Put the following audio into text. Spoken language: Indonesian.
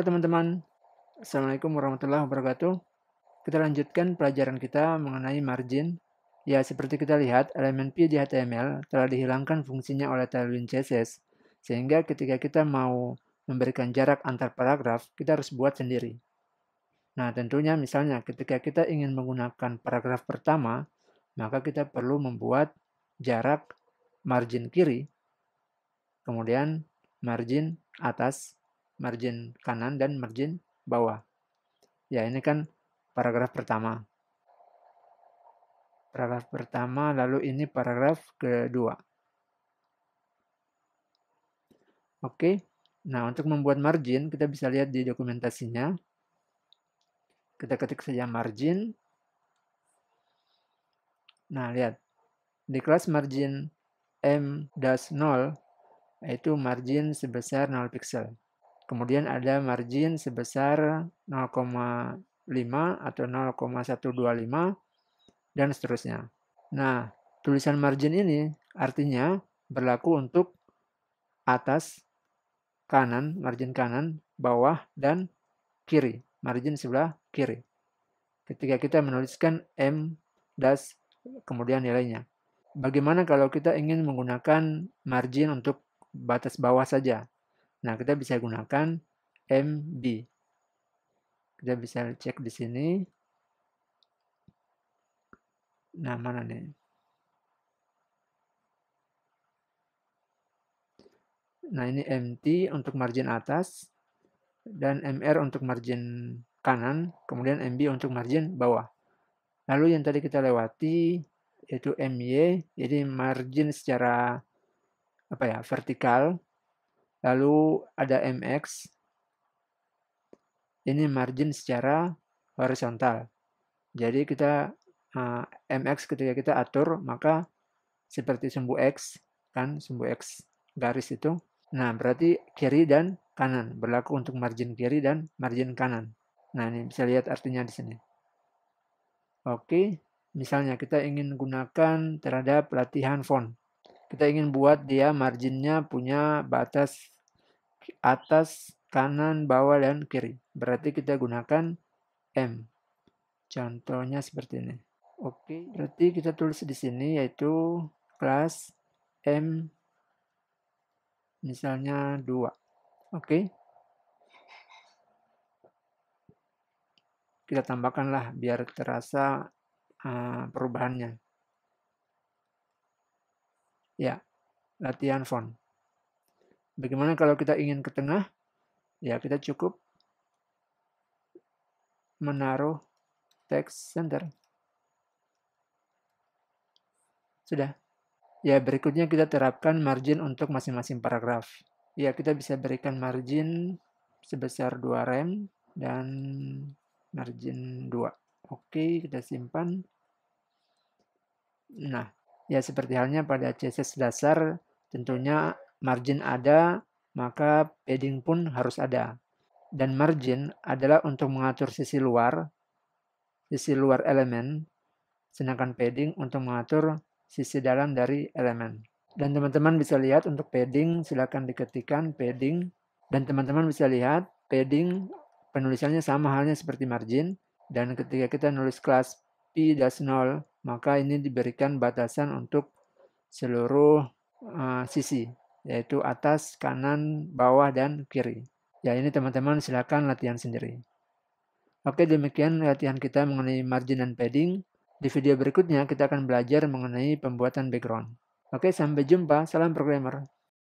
teman-teman, Assalamualaikum warahmatullahi wabarakatuh. Kita lanjutkan pelajaran kita mengenai margin. Ya, seperti kita lihat, elemen P di HTML telah dihilangkan fungsinya oleh Tailwind CSS, sehingga ketika kita mau memberikan jarak antar paragraf, kita harus buat sendiri. Nah, tentunya misalnya ketika kita ingin menggunakan paragraf pertama, maka kita perlu membuat jarak margin kiri, kemudian margin atas, margin kanan, dan margin bawah. Ya, ini kan paragraf pertama. Paragraf pertama, lalu ini paragraf kedua. Oke, nah untuk membuat margin, kita bisa lihat di dokumentasinya. Kita ketik saja margin. Nah, lihat. Di kelas margin M-0, yaitu margin sebesar 0 pixel. Kemudian ada margin sebesar 0,5 atau 0,125 dan seterusnya. Nah, tulisan margin ini artinya berlaku untuk atas, kanan, margin kanan, bawah, dan kiri, margin sebelah kiri. Ketika kita menuliskan M dash kemudian nilainya. Bagaimana kalau kita ingin menggunakan margin untuk batas bawah saja? Nah, kita bisa gunakan MB. Kita bisa cek di sini. Nah, mana nih? Nah, ini MT untuk margin atas dan MR untuk margin kanan, kemudian MB untuk margin bawah. Lalu yang tadi kita lewati yaitu MY, jadi margin secara vertikal. Lalu ada MX, ini margin secara horizontal. Jadi kita MX ketika kita atur, maka seperti sumbu X, kan sumbu X garis itu. Nah, berarti kiri dan kanan, berlaku untuk margin kiri dan margin kanan. Nah, ini bisa lihat artinya di sini. Oke, misalnya kita ingin gunakan terhadap latihan font. Kita ingin buat dia marginnya punya batas atas, kanan, bawah, dan kiri. Berarti kita gunakan M. Contohnya seperti ini. Oke, berarti kita tulis di sini yaitu kelas M misalnya 2. Oke. Kita tambahkanlah biar terasa perubahannya. Ya, latihan font. Bagaimana kalau kita ingin ke tengah? Ya, kita cukup menaruh text center. Sudah. Ya, berikutnya kita terapkan margin untuk masing-masing paragraf. Ya, kita bisa berikan margin sebesar 2 rem dan margin 2. Oke, kita simpan. Nah, ya seperti halnya pada CSS dasar, tentunya margin ada, maka padding pun harus ada. Dan margin adalah untuk mengatur sisi luar elemen, sedangkan padding untuk mengatur sisi dalam dari elemen. Dan teman-teman bisa lihat untuk padding, silakan diketikkan padding. Dan teman-teman bisa lihat padding penulisannya sama halnya seperti margin. Dan ketika kita nulis kelas P-0, maka ini diberikan batasan untuk seluruh sisi, yaitu atas, kanan, bawah, dan kiri. Ya, ini teman-teman silakan latihan sendiri. Oke, demikian latihan kita mengenai margin dan padding. Di video berikutnya kita akan belajar mengenai pembuatan background. Oke, sampai jumpa. Salam programmer.